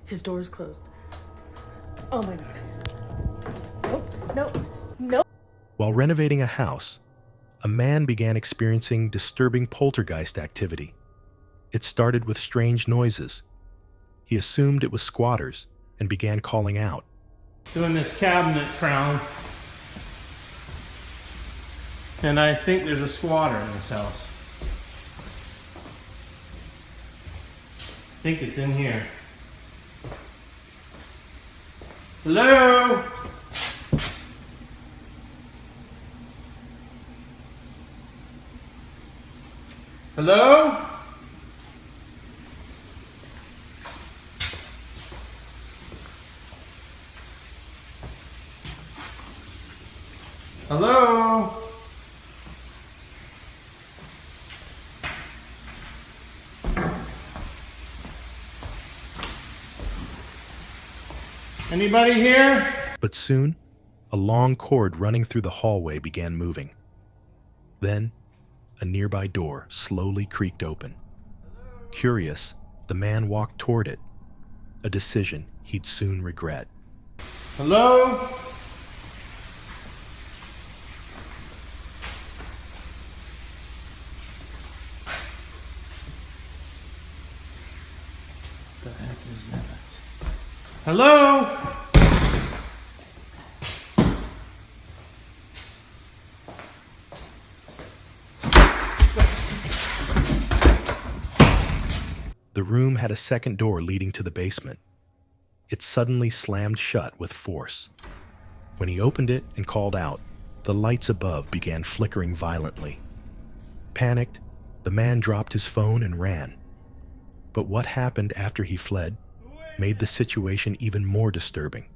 His door is closed. Oh my God. Nope, nope, nope. While renovating a house, a man began experiencing disturbing poltergeist activity. It started with strange noises. He assumed it was squatters and began calling out. Doing this cabinet crown. And I think there's a squatter in this house. I think it's in here. Hello? Hello? Hello? Anybody here? But soon, a long cord running through the hallway began moving. Then, a nearby door slowly creaked open. Curious, the man walked toward it, a decision he'd soon regret. Hello? The heck is that? Hello? The room had a second door leading to the basement. It suddenly slammed shut with force. When he opened it and called out, the lights above began flickering violently. Panicked, the man dropped his phone and ran. But what happened after he fled made the situation even more disturbing.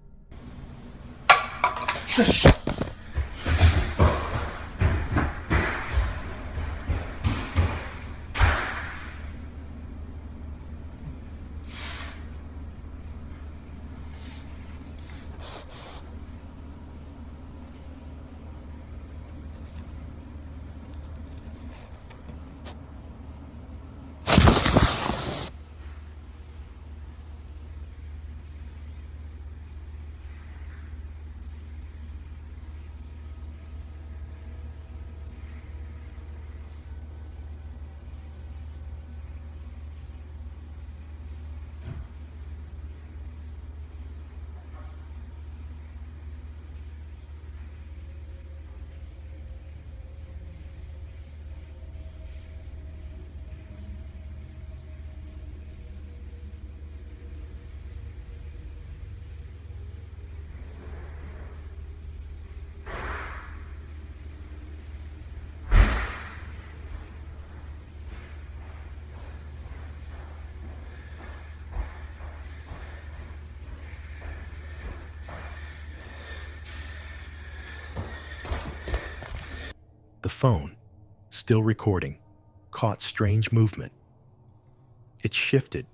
The phone, still recording, caught strange movement. It shifted,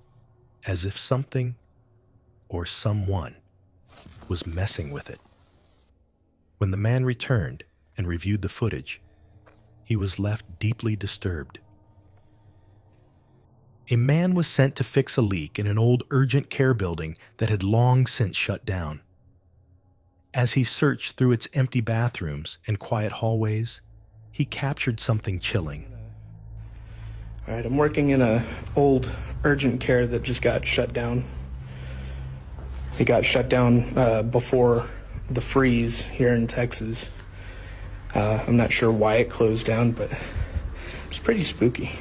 as if something or someone was messing with it. When the man returned and reviewed the footage, he was left deeply disturbed. A man was sent to fix a leak in an old urgent care building that had long since shut down. As he searched through its empty bathrooms and quiet hallways, he captured something chilling. All right, I'm working in a old urgent care that just got shut down. It got shut down before the freeze here in Texas. I'm not sure why it closed down, but it's pretty spooky.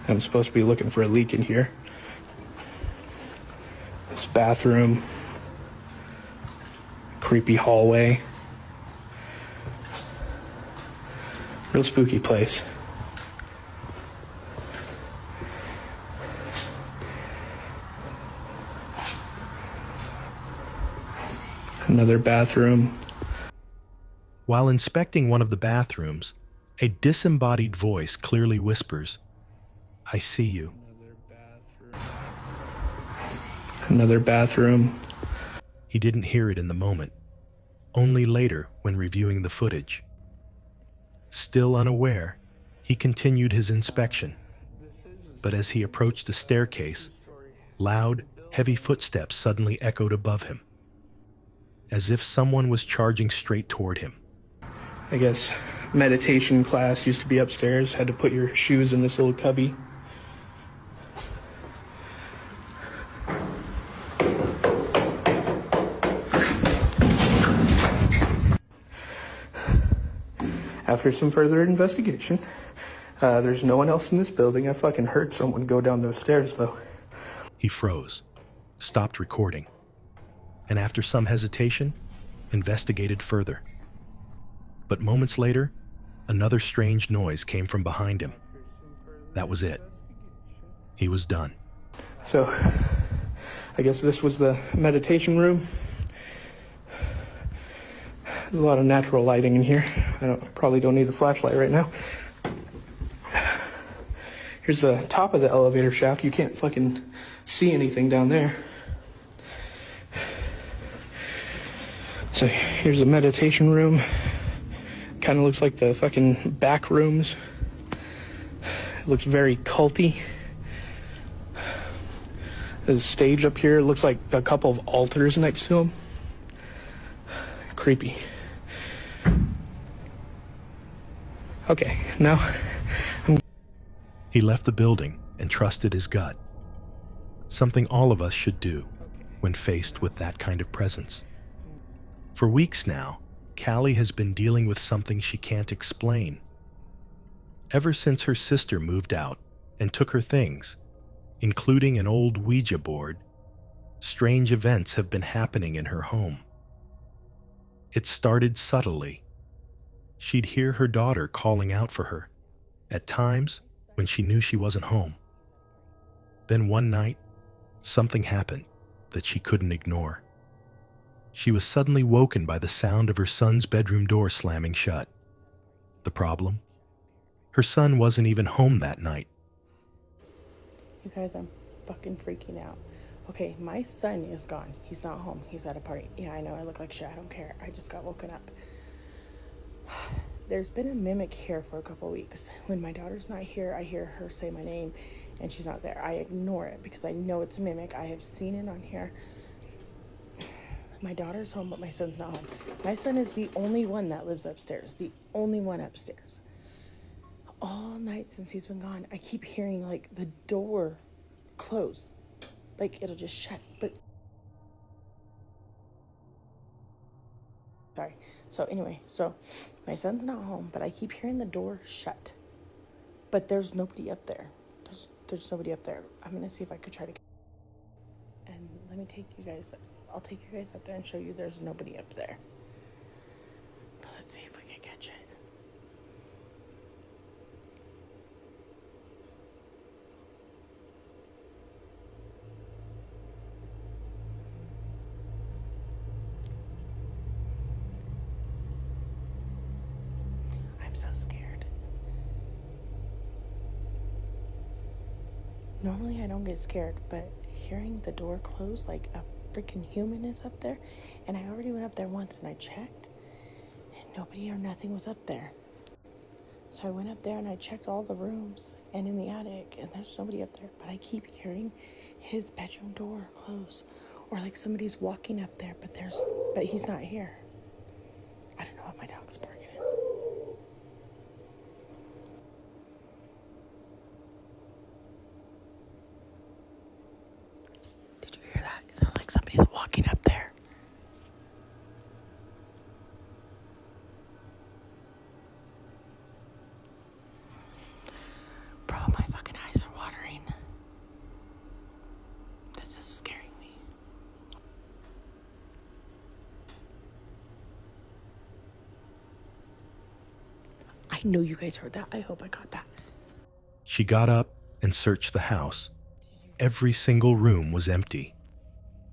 I'm supposed to be looking for a leak in here. This bathroom, creepy hallway. Real spooky place. Another bathroom. While inspecting one of the bathrooms, a disembodied voice clearly whispers, "I see you." Another bathroom. He didn't hear it in the moment, only later when reviewing the footage. Still unaware, he continued his inspection. But as he approached the staircase, loud, Heavy footsteps suddenly echoed above him, as if someone was charging straight toward him. I guess meditation class used to be upstairs. Had to put your shoes in this little cubby. After some further investigation, there's no one else in this building. I fucking heard someone go down those stairs, though. He froze, stopped recording, and after some hesitation, investigated further. But moments later, another strange noise came from behind him. That was it. He was done. So, I guess this was the meditation room. There's a lot of natural lighting in here. Probably don't need the flashlight right now. Here's the top of the elevator shaft. You can't fucking see anything down there. So here's the meditation room. Kind of looks like the fucking back rooms. It looks very culty. There's a stage up here. It looks like a couple of altars next to them. Creepy. Okay, now He left the building and trusted his gut. Something all of us should do when faced with that kind of presence. For weeks now, Callie has been dealing with something she can't explain. Ever since her sister moved out and took her things, including an old Ouija board, strange events have been happening in her home. It started subtly. She'd hear her daughter calling out for her, at times when she knew she wasn't home. Then one night, something happened that she couldn't ignore. She was suddenly woken by the sound of her son's bedroom door slamming shut. The problem? Her son wasn't even home that night. You guys, I'm fucking freaking out. Okay, my son is gone. He's not home. He's at a party. Yeah, I know, I look like shit. I don't care. I just got woken up. There's been a mimic here for a couple weeks. When my daughter's not here, I hear her say my name, and she's not there. I ignore it because I know it's a mimic. I have seen it on here. My daughter's home, but my son's not home. My son is the only one that lives upstairs. The only one upstairs. All night since he's been gone, I keep hearing, like, the door close. Like, it'll just shut, but... Sorry. So, anyway, my son's not home, but I keep hearing the door shut. But there's nobody up there. There's nobody up there. I'm gonna see if I could try to... And let me take you guys... I'll take you guys up there and show you there's nobody up there. But let's see if we can catch it. I'm so scared. Normally I don't get scared, but hearing the door close like a freaking human is up there, and I already went up there once and I checked and nobody or nothing was up there. So I went up there and I checked all the rooms and in the attic, and there's nobody up there, but I keep hearing his bedroom door close, or like somebody's walking up there, but he's not here. I don't know what my dog's barking at. Did you hear that? It sounded like somebody's walking up there. Bro, my fucking eyes are watering. This is scaring me. I know you guys heard that. I hope I caught that. She got up and searched the house. Every single room was empty.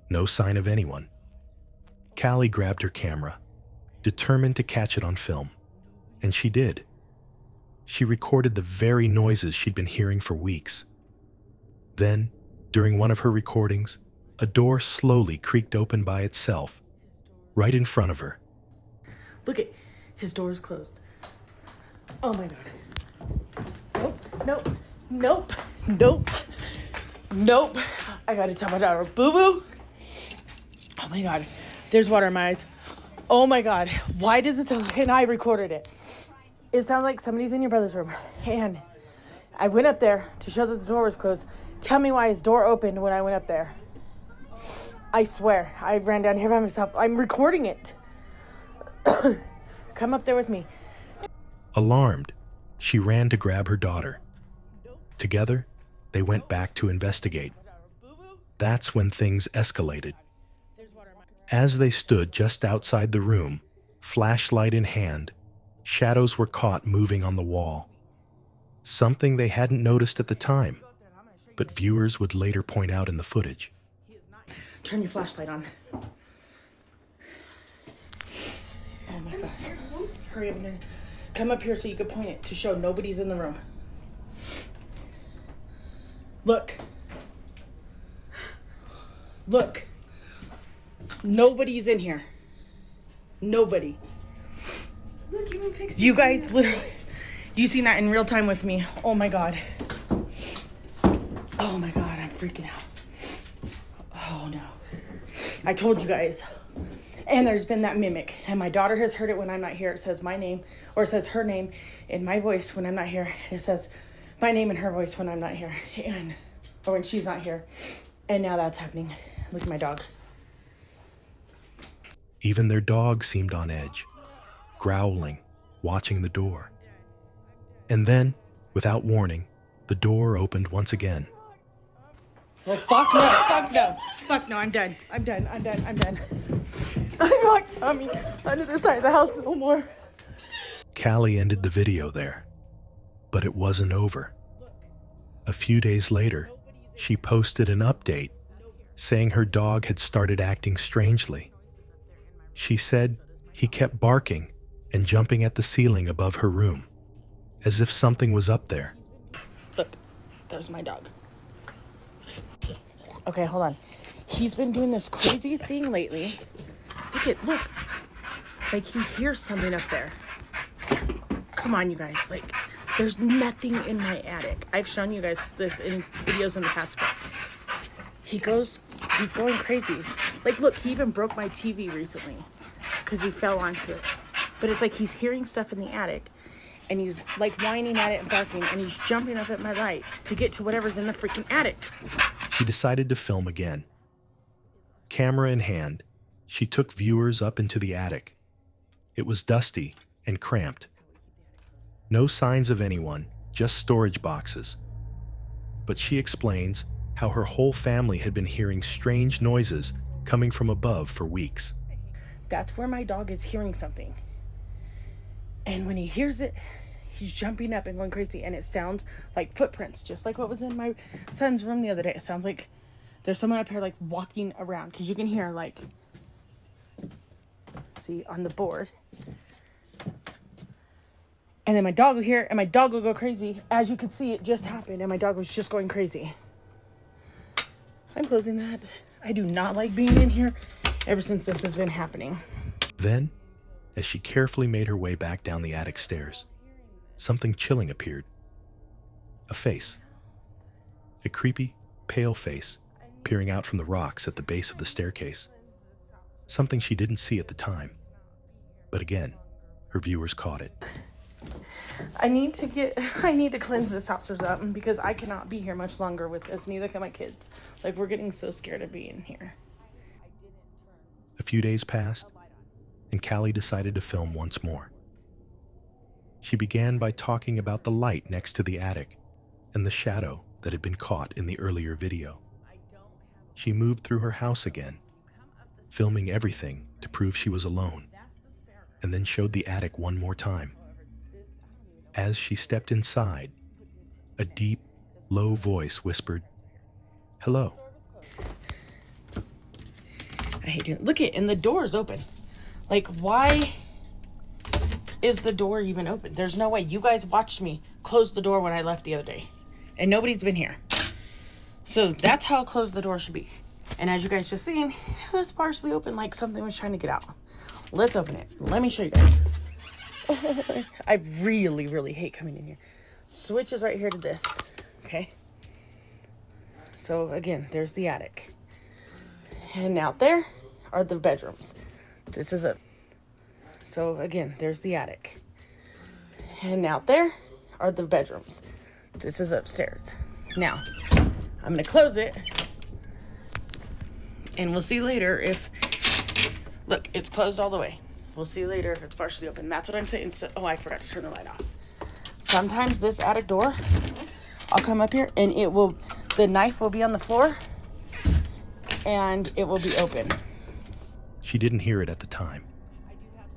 No sign of anyone. Callie grabbed her camera, determined to catch it on film. And she did. She recorded the very noises she'd been hearing for weeks. Then, during one of her recordings, a door slowly creaked open by itself, right in front of her. Look it, his door is closed. Oh my god. Nope, nope, nope, nope, nope. I gotta tell my daughter, boo-boo. Oh my God, there's water in my eyes. Oh my God, why does it sound like, and I recorded it. It sounds like somebody's in your brother's room. And I went up there to show that the door was closed. Tell me why his door opened when I went up there. I swear, I ran down here by myself. I'm recording it. Come up there with me. Alarmed, she ran to grab her daughter. Together, they went back to investigate. That's when things escalated. As they stood just outside the room, flashlight in hand, shadows were caught moving on the wall. Something they hadn't noticed at the time, but viewers would later point out in the footage. Turn your flashlight on. Oh my God. Hurry up and come up here so you can point it to show nobody's in the room. Look. Look. Nobody's in here. Nobody. Look, even Pixie. You guys literally, you seen that in real time with me. Oh my God. Oh my God, I'm freaking out. Oh no. I told you guys. And there's been that mimic. And my daughter has heard it when I'm not here. It says my name, or it says her name in my voice when I'm not here. It says my name in her voice when I'm not here. And, or when she's not here. And now that's happening. Look at my dog. Even their dog seemed on edge, growling, watching the door. And then, without warning, the door opened once again. Well, fuck no, fuck no, fuck no, I'm done. I'm done. I'm not coming under the side of the house no more. Callie ended the video there, but it wasn't over. A few days later, she posted an update saying her dog had started acting strangely. She said he kept barking and jumping at the ceiling above her room, as if something was up there. Look, there's my dog. Okay, hold on. He's been doing this crazy thing lately. Look. Like he hears something up there. Come on, you guys. Like, there's nothing in my attic. I've shown you guys this in videos in the past, but he's going crazy. Like, look, he even broke my TV recently because he fell onto it. But it's like he's hearing stuff in the attic and he's like whining at it and barking and he's jumping up at my light to get to whatever's in the freaking attic. She decided to film again. Camera in hand, she took viewers up into the attic. It was dusty and cramped. No signs of anyone, just storage boxes. But she explains how her whole family had been hearing strange noises coming from above for weeks. That's where my dog is hearing something. And when he hears it, he's jumping up and going crazy. And it sounds like footprints, just like what was in my son's room the other day. It sounds like there's someone up here like walking around. Because you can hear like, see, on the board. And then my dog will hear it and my dog will go crazy. As you could see, it just happened and my dog was just going crazy. I'm closing that. I do not like being in here ever since this has been happening. Then, as she carefully made her way back down the attic stairs, something chilling appeared. A face. A creepy, pale face peering out from the rocks at the base of the staircase. Something she didn't see at the time. But again, her viewers caught it. I need to cleanse this house or something because I cannot be here much longer with this. Neither can my kids. Like, we're getting so scared of being here. A few days passed, and Callie decided to film once more. She began by talking about the light next to the attic and the shadow that had been caught in the earlier video. She moved through her house again, filming everything to prove she was alone, and then showed the attic one more time. As she stepped inside, a deep, low voice whispered, "Hello." I hate doing it. Look and the door is open. Like, why is the door even open? There's no way. You guys watched me close the door when I left the other day. And nobody's been here. So that's how closed the door should be. And as you guys just seen, it was partially open like something was trying to get out. Let's open it. Let me show you guys. I really, really hate coming in here. Switch is right here to this. Okay. So again, there's the attic. And out there are the bedrooms. This is a... So again, there's the attic. And out there are the bedrooms. This is upstairs. Now, I'm gonna close it. And we'll see later if... Look, it's closed all the way. We'll see later if it's partially open. That's what I'm saying. So, oh, I forgot to turn the light off. Sometimes this attic door, I'll come up here and it will... The knife will be on the floor and it will be open. She didn't hear it at the time,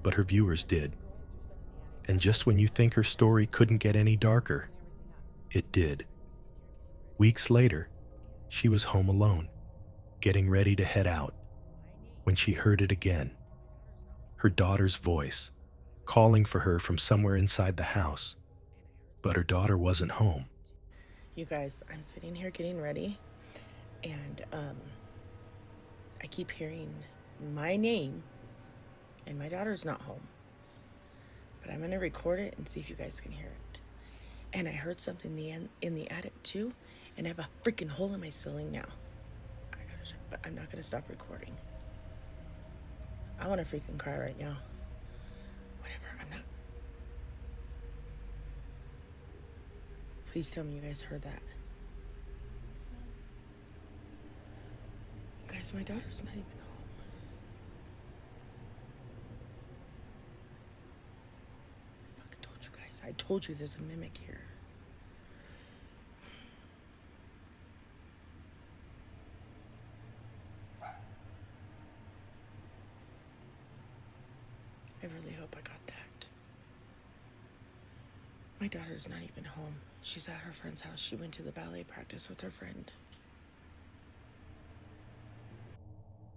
but her viewers did. And just when you think her story couldn't get any darker, it did. Weeks later, she was home alone, getting ready to head out, when she heard it again. Her daughter's voice, calling for her from somewhere inside the house. But her daughter wasn't home. You guys, I'm sitting here getting ready, and I keep hearing my name, and my daughter's not home. But I'm gonna record it and see if you guys can hear it. And I heard something in the attic too, and I have a freaking hole in my ceiling now. But I'm not gonna stop recording. I want to freaking cry right now. Whatever, I'm not. Please tell me you guys heard that. Guys, my daughter's not even home. I fucking told you guys. I told you there's a mimic here. I really hope I got that. My daughter's not even home. She's at her friend's house. She went to the ballet practice with her friend.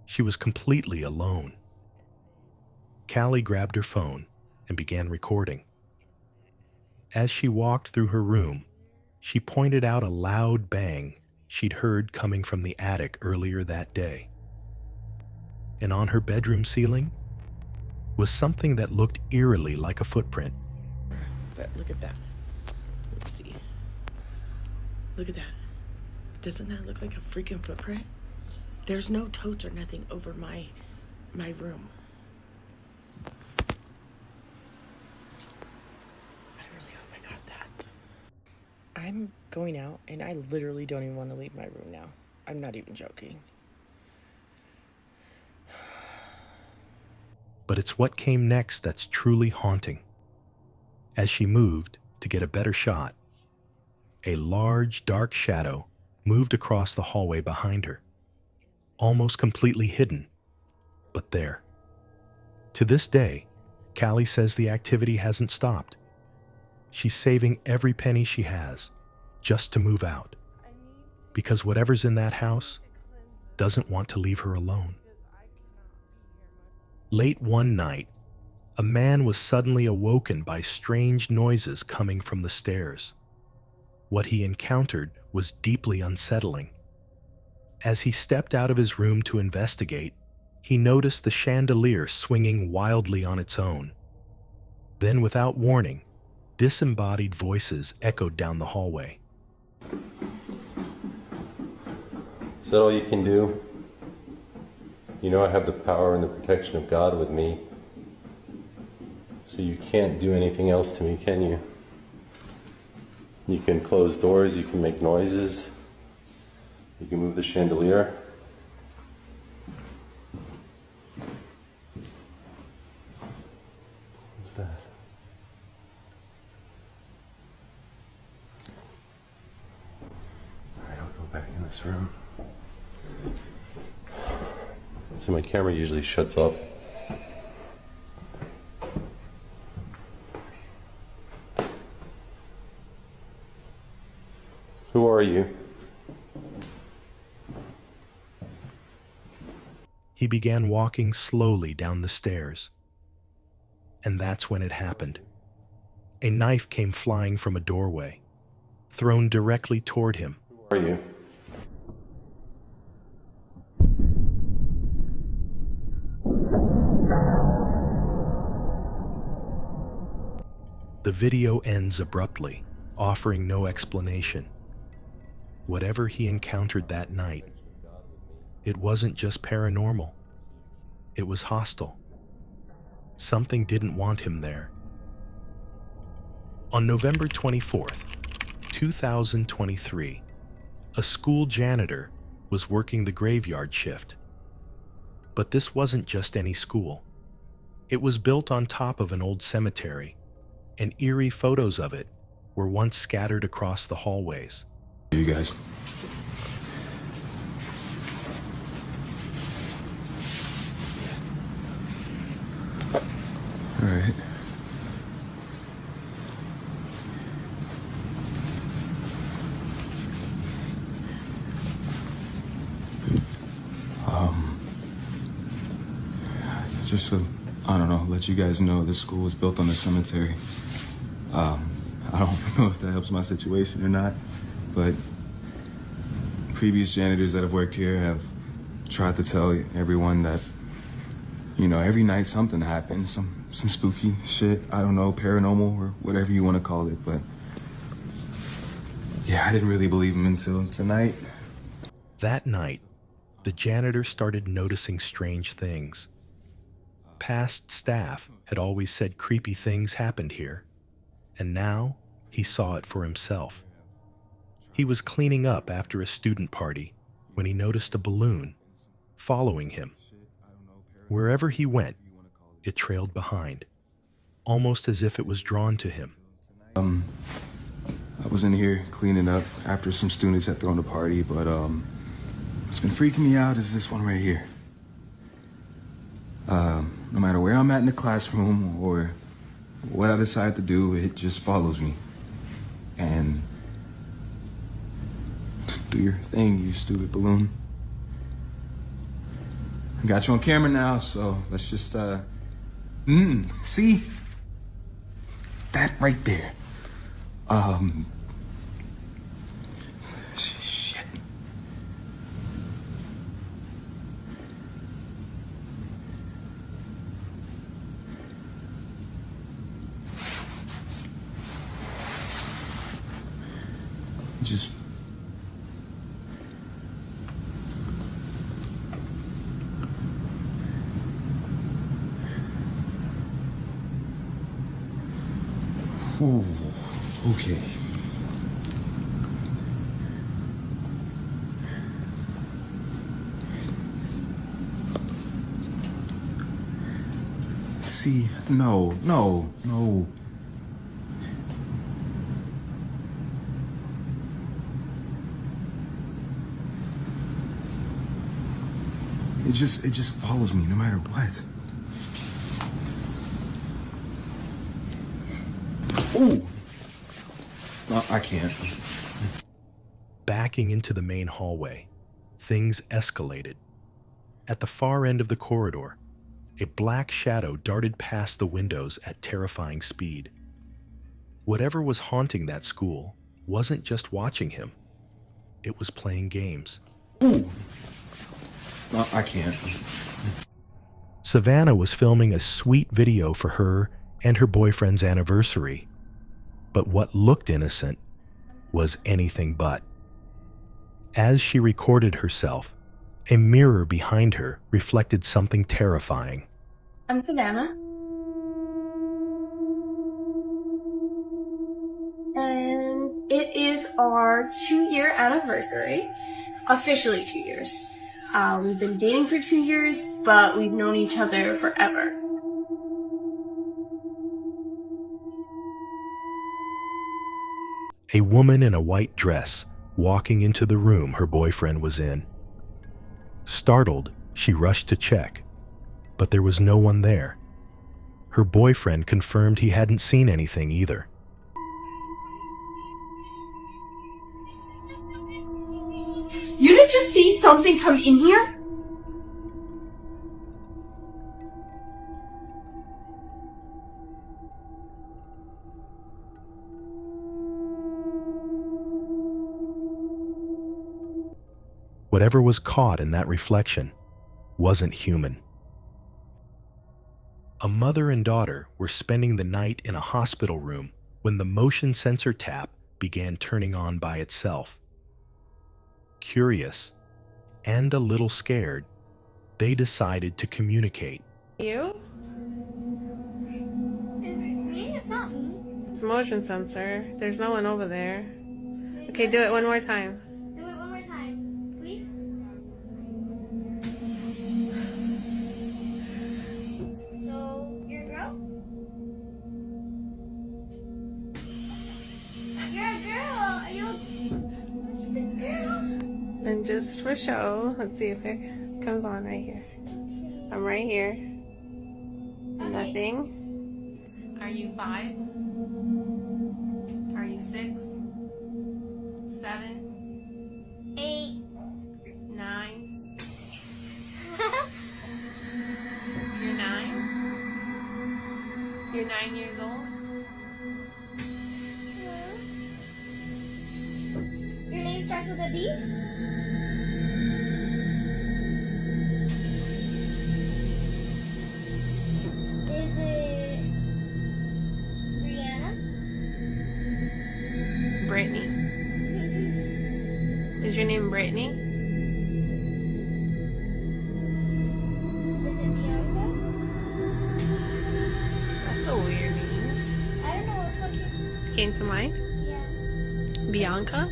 She was completely alone. Callie grabbed her phone and began recording. As she walked through her room, she pointed out a loud bang she'd heard coming from the attic earlier that day. And on her bedroom ceiling was something that looked eerily like a footprint. But look at that. Let's see. Look at that. Doesn't that look like a freaking footprint? There's no totes or nothing over my room. I really hope I got that. I'm going out and I literally don't even want to leave my room now. I'm not even joking. But it's what came next that's truly haunting. As she moved to get a better shot, a large, dark shadow moved across the hallway behind her, almost completely hidden, but there. To this day, Callie says the activity hasn't stopped. She's saving every penny she has just to move out, because whatever's in that house doesn't want to leave her alone. Late one night, a man was suddenly awoken by strange noises coming from the stairs. What he encountered was deeply unsettling. As he stepped out of his room to investigate, he noticed the chandelier swinging wildly on its own. Then, without warning, disembodied voices echoed down the hallway. Is that all you can do? You know I have the power and the protection of God with me. So you can't do anything else to me, can you? You can close doors, you can make noises, you can move the chandelier. What's that? Alright, I'll go back in this room. So my camera usually shuts off. Who are you? He began walking slowly down the stairs. And that's when it happened. A knife came flying from a doorway, thrown directly toward him. Who are you? The video ends abruptly, offering no explanation. Whatever he encountered that night, it wasn't just paranormal. It was hostile. Something didn't want him there. On November 24th, 2023, a school janitor was working the graveyard shift. But this wasn't just any school. It was built on top of an old cemetery, and eerie photos of it were once scattered across the hallways. You guys. All right. Just to, I don't know, let you guys know this school was built on a cemetery. I don't know if that helps my situation or not, but previous janitors that have worked here have tried to tell everyone that, you know, every night something happens, some spooky shit, I don't know, paranormal or whatever you want to call it, but yeah, I didn't really believe them until tonight. That night, the janitor started noticing strange things. Past staff had always said creepy things happened here, and now he saw it for himself. He was cleaning up after a student party when he noticed a balloon following him. Wherever he went, it trailed behind, almost as if it was drawn to him. I was in here cleaning up after some students had thrown a party, but what's been freaking me out is this one right here. No matter where I'm at in the classroom or what I decide to do, it just follows me. And do your thing, you stupid balloon. I got you on camera now, so let's just, see? That right there. Shit. Just ooh, okay. See, no. It just follows me no matter what. Ooh! No, I can't. Backing into the main hallway, things escalated. At the far end of the corridor, a black shadow darted past the windows at terrifying speed. Whatever was haunting that school wasn't just watching him. It was playing games. Ooh! No, I can't. Savannah was filming a sweet video for her and her boyfriend's anniversary. But what looked innocent was anything but. As she recorded herself, a mirror behind her reflected something terrifying. I'm Savannah. And it is our 2-year anniversary. Officially 2 years. We've been dating for 2 years, but we've known each other forever. A woman in a white dress walking into the room her boyfriend was in. Startled, she rushed to check, but there was no one there. Her boyfriend confirmed he hadn't seen anything either. You didn't just see something come in here? Whatever was caught in that reflection wasn't human. A mother and daughter were spending the night in a hospital room when the motion sensor tap began turning on by itself. curious and a little scared, they decided to communicate. You? Is it me? It's not me. It's a motion sensor. There's no one over there. Okay, do it one more time. Do it one more time, please. So, you're a girl? You're a girl. Are you? She's a girl. And just for show, let's see if it comes on right here. I'm right here. Okay. Nothing. Are you 5? Are you 6? 7? 8. 9? You're 9? You're 9 years old? Your name starts with a B? Is it Brianna? Brittany. Is your name Brittany? Is it Bianca? That's a weird name. I don't know what fucking. Came to mind? Yeah. Bianca?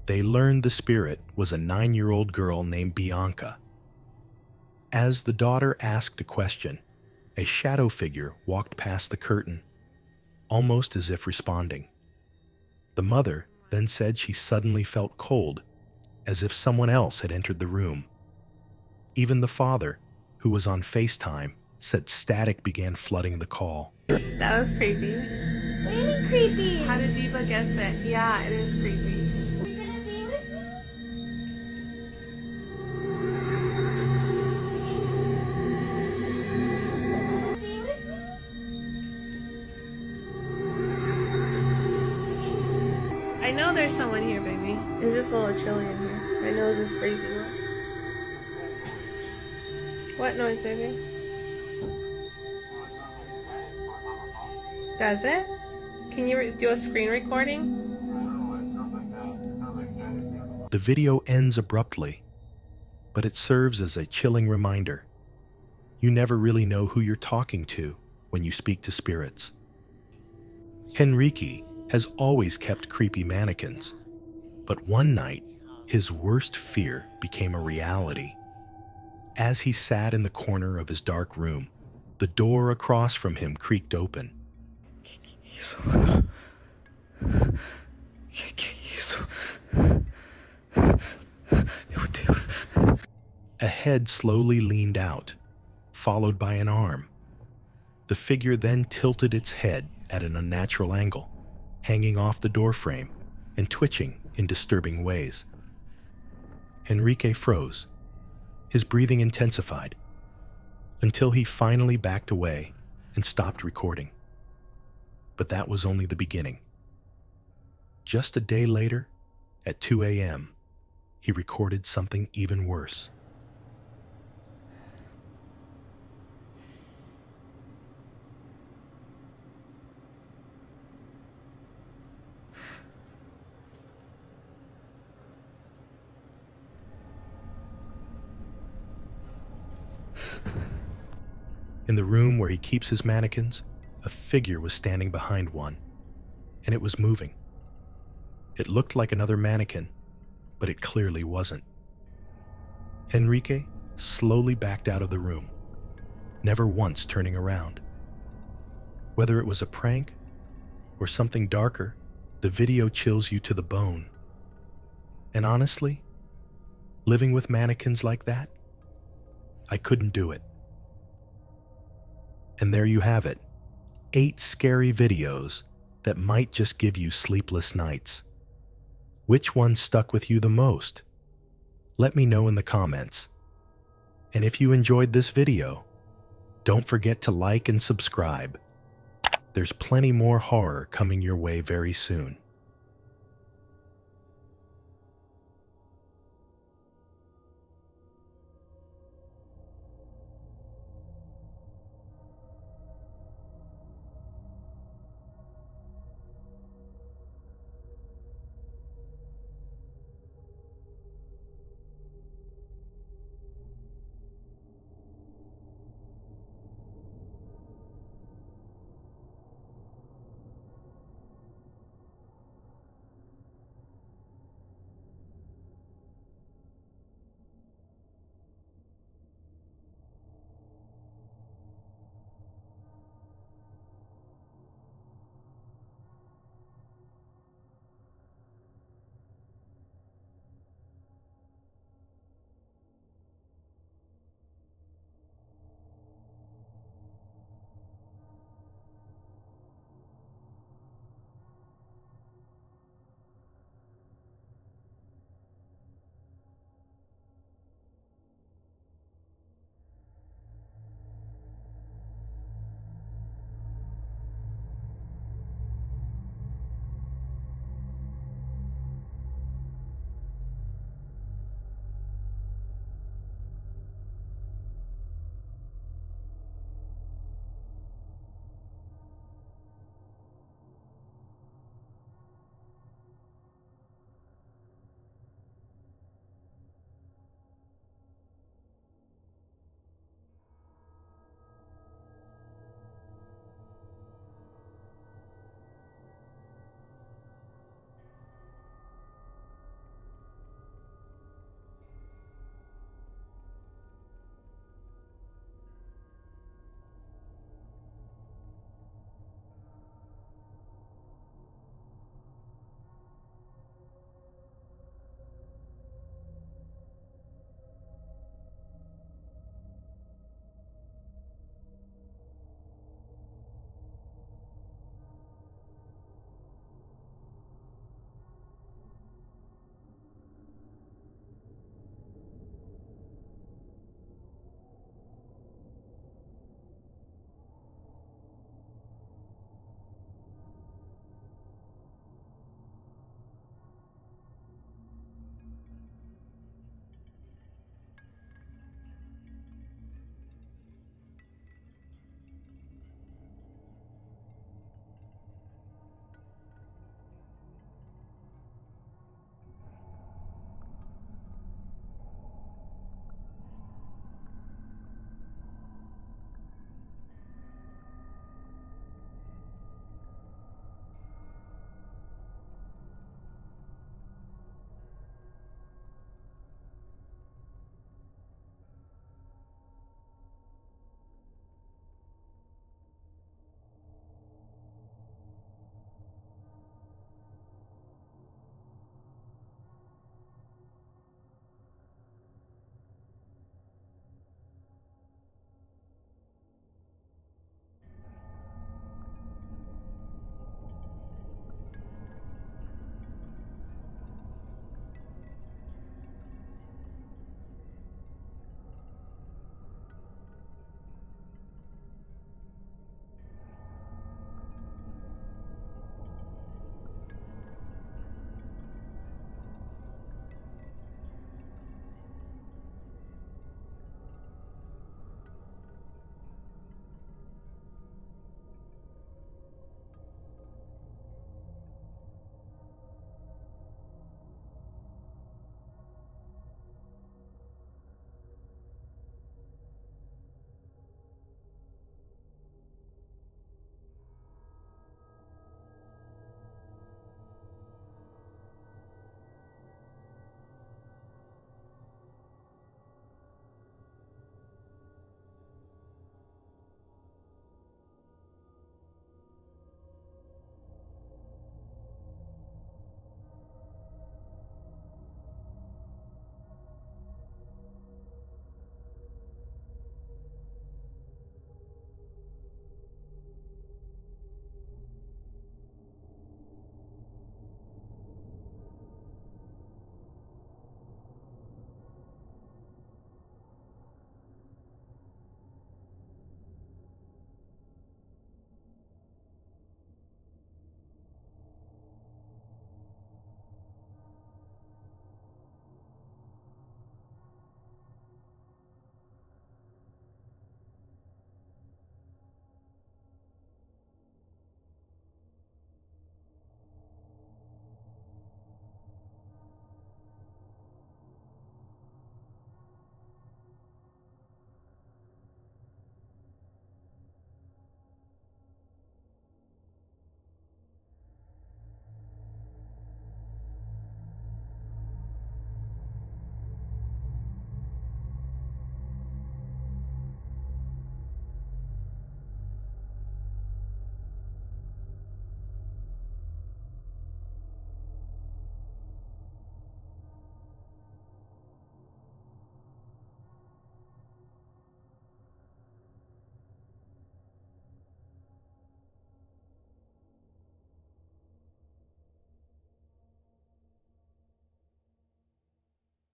They learned the spirit was a 9-year-old girl named Bianca. As the daughter asked a question, a shadow figure walked past the curtain, almost as if responding. The mother then said she suddenly felt cold, as if someone else had entered the room. Even the father, who was on FaceTime, said static began flooding the call. That was creepy. What do you mean creepy? How did Diva guess it? Yeah, it is creepy. Are you gonna be with me? Be with me? I know there's someone here, baby. It's just a little chilly in here. I know this is freezing. What noise, baby? Does it? Can you do a screen recording? The video ends abruptly, but it serves as a chilling reminder. You never really know who you're talking to when you speak to spirits. Henrique has always kept creepy mannequins, but one night, his worst fear became a reality. As he sat in the corner of his dark room, the door across from him creaked open. A head slowly leaned out, followed by an arm. The figure then tilted its head at an unnatural angle, hanging off the doorframe and twitching in disturbing ways. Henrique froze. His breathing intensified, until he finally backed away and stopped recording. But that was only the beginning. Just a day later, at 2 a.m., he recorded something even worse. In the room where he keeps his mannequins, a figure was standing behind one, and it was moving. It looked like another mannequin, but it clearly wasn't. Henrique slowly backed out of the room, never once turning around. Whether it was a prank or something darker, the video chills you to the bone. And honestly, living with mannequins like that, I couldn't do it. And there you have it, 8 scary videos that might just give you sleepless nights. Which one stuck with you the most? Let me know in the comments. And if you enjoyed this video, don't forget to like and subscribe. There's plenty more horror coming your way very soon.